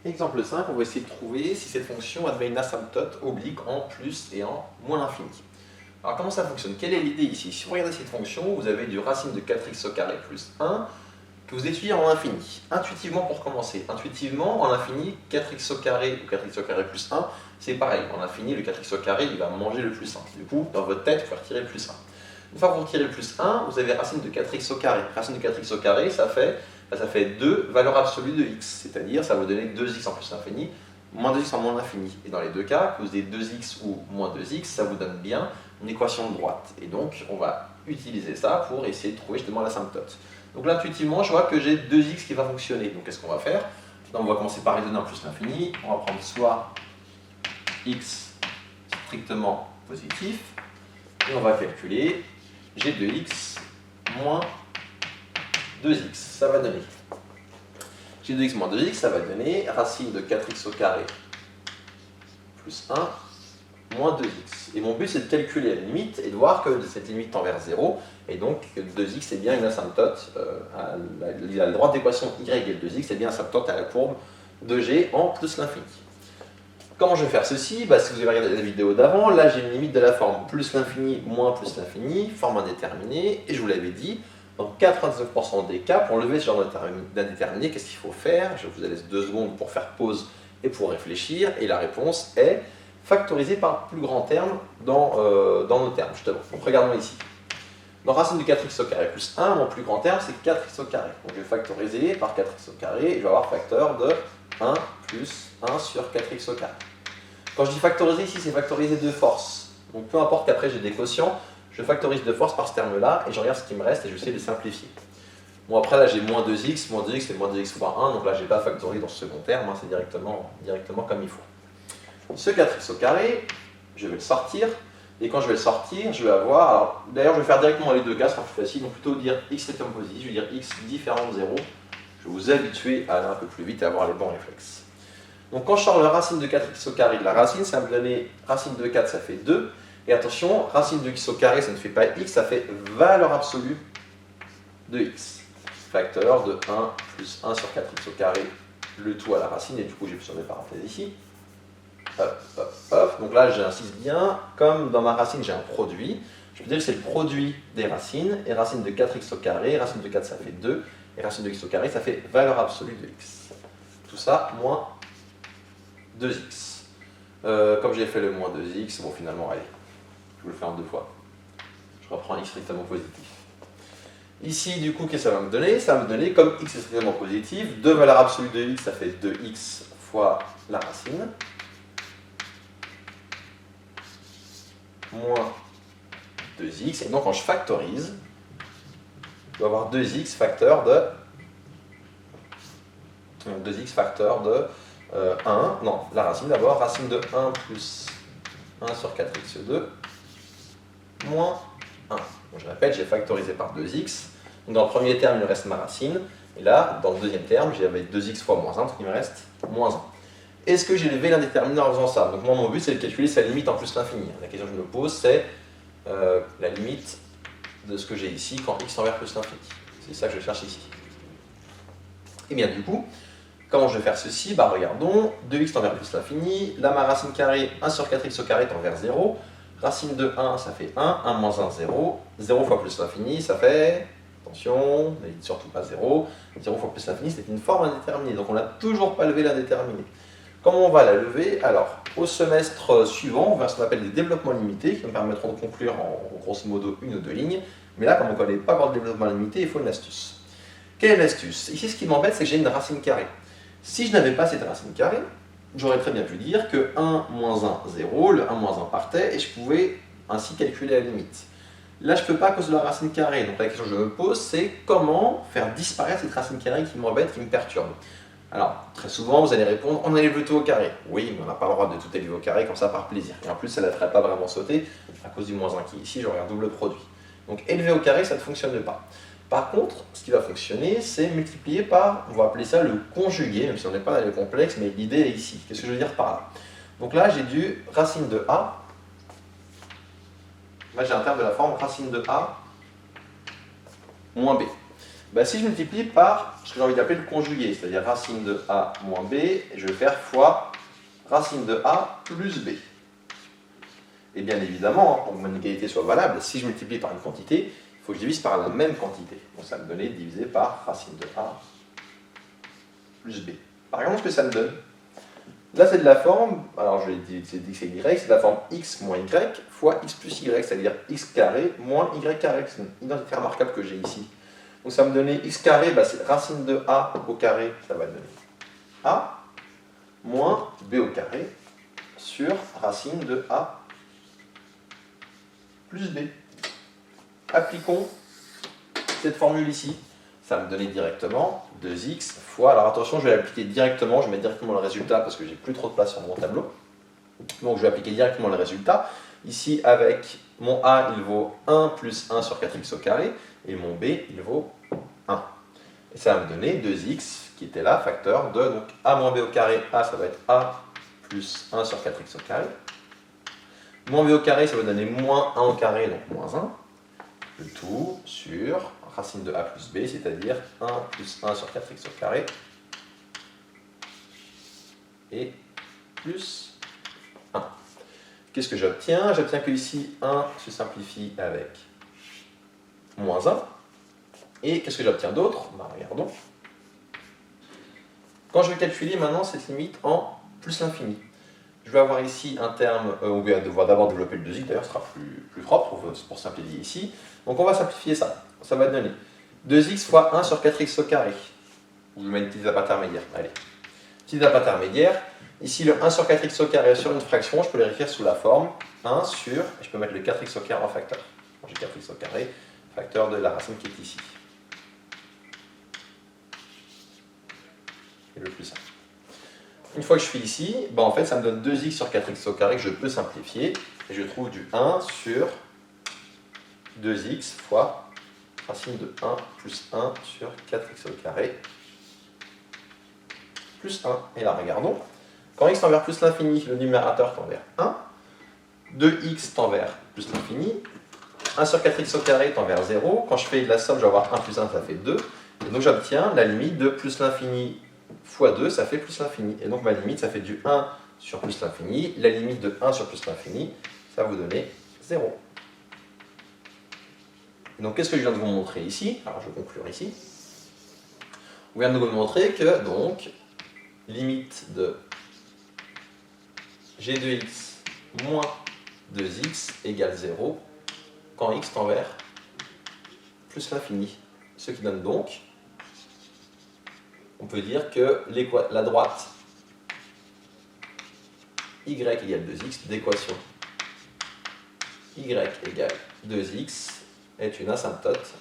Exemple 5, on va essayer de trouver si cette fonction admet une asymptote oblique en plus et en moins l'infini. Alors comment ça fonctionne? Quelle est l'idée ici? Si vous regardez cette fonction, vous avez du racine de 4x au carré plus 1 que vous étudiez en infini. Intuitivement pour commencer, intuitivement en infini, 4x au carré ou 4x au carré plus 1, c'est pareil. En infini, le 4x au carré, il va manger le plus 1. Du coup, dans votre tête, vous pouvez retirer le plus 1. Une fois que vous retirez le plus 1, vous avez racine de 4x au carré. Racine de 4x au carré, ça fait 2 valeurs absolues de x, c'est-à-dire ça va vous donner 2x en plus l'infini, moins 2x en moins l'infini. Et dans les deux cas, que vous ayez 2x ou moins 2x, ça vous donne bien une équation de droite. Et donc, on va utiliser ça pour essayer de trouver justement l'asymptote. Donc là, intuitivement, je vois que j'ai 2x qui va fonctionner. Donc qu'est-ce qu'on va faire? On va commencer par raisonner en plus l'infini. On va prendre soit x strictement positif, et on va calculer g de x moins 2x. Ça va donner g de x moins 2x, ça va donner racine de 4x au carré plus 1 moins 2x. Et mon but, c'est de calculer la limite et de voir que cette limite tend vers 0, et donc que 2x est bien une asymptote à la droite d'équation y égale 2x est bien asymptote à la courbe de g en plus l'infini. Comment je vais faire ceci? Si vous avez regardé la vidéo d'avant, là j'ai une limite de la forme plus l'infini moins plus l'infini, forme indéterminée, et je vous l'avais dit, dans 99% des cas, pour lever ce genre d'indéterminé, qu'est-ce qu'il faut faire? Je vous laisse 2 secondes pour faire pause et pour réfléchir, et la réponse est factoriser par plus grand terme dans nos termes, justement. Donc regardons ici. Dans racine de 4x au carré plus 1, mon plus grand terme c'est 4x au carré. Donc je vais factoriser par 4x au carré, et je vais avoir facteur de 1 plus 1 sur 4x au carré. Quand je dis factoriser ici, c'est factoriser de force. Donc peu importe qu'après j'ai des quotients, je factorise de force par ce terme-là, et je regarde ce qui me reste, et je vais essayer de simplifier. Bon, après là j'ai moins 2x c'est moins 2x fois 1, donc là je n'ai pas factorisé dans ce second terme, c'est directement comme il faut. Ce 4x au carré, je vais le sortir, et quand je vais le sortir, je vais avoir, d'ailleurs je vais faire directement les deux cas, ce sera plus facile, donc plutôt dire x strictement positif, je vais dire x différent de 0, je vais vous habituer à aller un peu plus vite et à avoir les bons réflexes. Donc quand je sors la racine de 4x au carré de la racine, ça va me donner racine de 4, ça fait 2, et attention, racine de x au carré, ça ne fait pas x, ça fait valeur absolue de x, facteur de 1 plus 1 sur 4x au carré, le tout à la racine, et du coup j'ai plus sur mes parenthèses ici. Hop, hop, hop. Donc là, j'insiste bien, comme dans ma racine, j'ai un produit, je peux dire que c'est le produit des racines, et racine de 4x au carré, racine de 4, ça fait 2, et racine de x au carré, ça fait valeur absolue de x. Tout ça, moins 2x. Comme j'ai fait le moins 2x, bon finalement, allez, je vous le fais en 2 fois. Je reprends x strictement positif. Ici, du coup, qu'est-ce que ça va me donner? Ça va me donner, comme x est strictement positif, 2 valeurs absolues de x, ça fait 2x fois la racine, moins 2x, et donc quand je factorise, je vais avoir 2x facteur de 1, non, la racine d'abord, racine de 1 plus 1 sur 4x2, moins 1. Donc je répète, j'ai factorisé par 2x, donc dans le premier terme, il me reste ma racine, et là, dans le deuxième terme, j'avais 2x fois moins 1, donc il me reste moins 1. Est-ce que j'ai levé l'indéterminé en faisant ça? Donc moi, mon but, c'est de calculer sa limite en plus l'infini. La question que je me pose, c'est la limite de ce que j'ai ici quand x tend vers plus l'infini. C'est ça que je cherche ici. Et bien du coup, comment je vais faire ceci? Regardons, 2x tend vers plus l'infini, là ma racine carrée, 1 sur 4x au carré tend vers 0, racine de 1, ça fait 1, 1 moins 1, 0, 0 fois plus l'infini, ça fait, attention, n'hésite surtout pas 0, 0 fois plus l'infini, c'est une forme indéterminée, donc on n'a toujours pas levé l'indéterminé. Comment on va la lever? Alors, au semestre suivant, on va faire ce qu'on appelle des développements limités qui nous permettront de conclure en grosso modo 1 ou 2 lignes. Mais là, comme on ne connaît pas encore de développement limité, il faut une astuce. Quelle est l'astuce? Ici, ce qui m'embête, c'est que j'ai une racine carrée. Si je n'avais pas cette racine carrée, j'aurais très bien pu dire que 1 moins 1, 0, le 1 moins 1 partait, et je pouvais ainsi calculer la limite. Là, je ne peux pas à cause de la racine carrée. Donc la question que je me pose, c'est comment faire disparaître cette racine carrée qui m'embête, qui me perturbe. Alors, très souvent, vous allez répondre, on élève le tout au carré. Oui, mais on n'a pas le droit de tout élever au carré comme ça par plaisir. Et en plus, ça ne la ferait pas vraiment sauter à cause du moins 1 qui est ici, j'aurai un double produit. Donc, élever au carré, ça ne fonctionne pas. Par contre, ce qui va fonctionner, c'est multiplier par, on va appeler ça le conjugué, même si on n'est pas dans les complexes, mais l'idée est ici. Qu'est-ce que je veux dire par là? Donc là, j'ai du racine de A. Là, j'ai un terme de la forme racine de A moins B. Bah, si je multiplie par ce que j'ai envie d'appeler le conjugué, c'est-à-dire racine de a moins b, et je vais faire fois racine de a plus b. Et bien évidemment, pour que mon égalité soit valable, si je multiplie par une quantité, il faut que je divise par la même quantité. Donc ça va me donner divisé par racine de a plus b. Par exemple, ce que ça me donne, là c'est de la forme, alors je l'ai dit, c'est x et y, c'est de la forme x moins y fois x plus y, c'est-à-dire x carré moins y carré. C'est une identité remarquable que j'ai ici. Donc ça va me donner x carré, bah, c'est racine de a au carré, ça va donner a moins b au carré sur racine de a plus b. Appliquons cette formule ici. Ça va me donner directement 2x fois, alors attention, je vais l'appliquer directement, je vais mettre directement le résultat parce que j'ai plus trop de place sur mon tableau. Donc je vais appliquer directement le résultat. Ici, avec mon a, il vaut 1 plus 1 sur 4x au carré, et mon b, il vaut 1. Et ça va me donner 2x, qui était là, facteur de, donc a moins b au carré, a, ça va être a plus 1 sur 4x au carré. Moins b au carré, ça va donner moins 1 au carré, donc moins 1. Le tout sur racine de a plus b, c'est-à-dire 1 plus 1 sur 4x au carré, et plus 1. Qu'est-ce que j'obtiens? J'obtiens que ici 1 se simplifie avec moins 1. Et qu'est-ce que j'obtiens d'autre? Bah, regardons. Quand je vais calculer maintenant cette limite en plus l'infini, je vais avoir ici un terme, on va devoir d'abord développer le 2x, d'ailleurs ce sera plus propre pour simplifier ici. Donc on va simplifier ça. Ça va donner 2x fois 1 sur 4x au carré. Je vais mettre une petite étape intermédiaire. Allez. Petite étape intermédiaire. Ici, le 1 sur 4x au carré sur une fraction, je peux l'écrire sous la forme 1 sur, je peux mettre le 4x au carré en facteur. J'ai 4x au carré, facteur de la racine qui est ici. Et le plus 1. Une fois que je fais ici, bah en fait, ça me donne 2x sur 4x au carré que je peux simplifier. Et je trouve du 1 sur 2x fois racine de 1 plus 1 sur 4x au carré plus 1. Et là, regardons. Quand x tend vers plus l'infini, le numérateur tend vers 1. 2x tend vers plus l'infini. 1 sur 4x au carré tend vers 0. Quand je fais de la somme, je vais avoir 1 plus 1, ça fait 2. Et donc j'obtiens la limite de plus l'infini fois 2, ça fait plus l'infini. Et donc ma limite, ça fait du 1 sur plus l'infini. La limite de 1 sur plus l'infini, ça va vous donner 0. Et donc qu'est-ce que je viens de vous montrer ici? Alors je vais conclure ici. On vient de vous montrer que donc limite de g de x moins 2x égale 0 quand x tend vers plus l'infini. Ce qui donne donc, on peut dire que la droite y égale 2x d'équation y égale 2x est une asymptote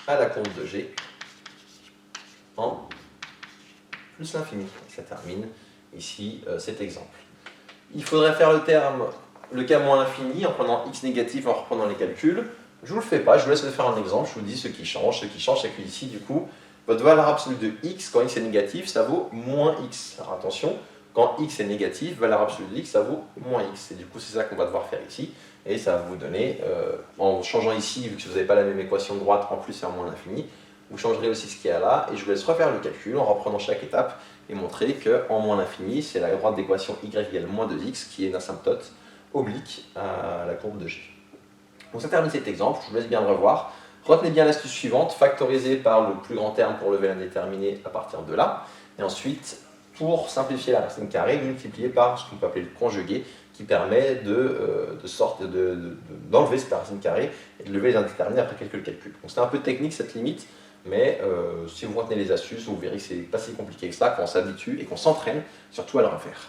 à la courbe de g en plus l'infini. Ça termine ici cet exemple. Il faudrait faire le cas moins l'infini en prenant x négatif, en reprenant les calculs. Je ne vous le fais pas, je vous laisse le faire un exemple, je vous dis ce qui change. Ce qui change, c'est que ici, du coup, votre valeur absolue de x, quand x est négatif, ça vaut moins x. Alors attention, quand x est négatif, valeur absolue de x, ça vaut moins x. Et du coup, c'est ça qu'on va devoir faire ici. Et ça va vous donner, en changeant ici, vu que vous n'avez pas la même équation de droite, en plus faire moins l'infini, vous changerez aussi ce qu'il y a là. Et je vous laisse refaire le calcul en reprenant chaque étape et montrer qu'en moins l'infini, c'est la droite d'équation y égale moins 2x qui est une asymptote oblique à la courbe de g. Donc ça termine cet exemple, je vous laisse bien le revoir. Retenez bien l'astuce suivante, factoriser par le plus grand terme pour lever l'indéterminé à partir de là. Et ensuite, pour simplifier la racine carrée, multiplier par ce qu'on peut appeler le conjugué, qui permet d'enlever cette racine carrée et de lever les indéterminés après quelques calculs. Donc c'est un peu technique cette limite, mais si vous retenez les astuces, vous verrez que c'est pas si compliqué que ça quand on s'habitue et qu'on s'entraîne surtout à le refaire.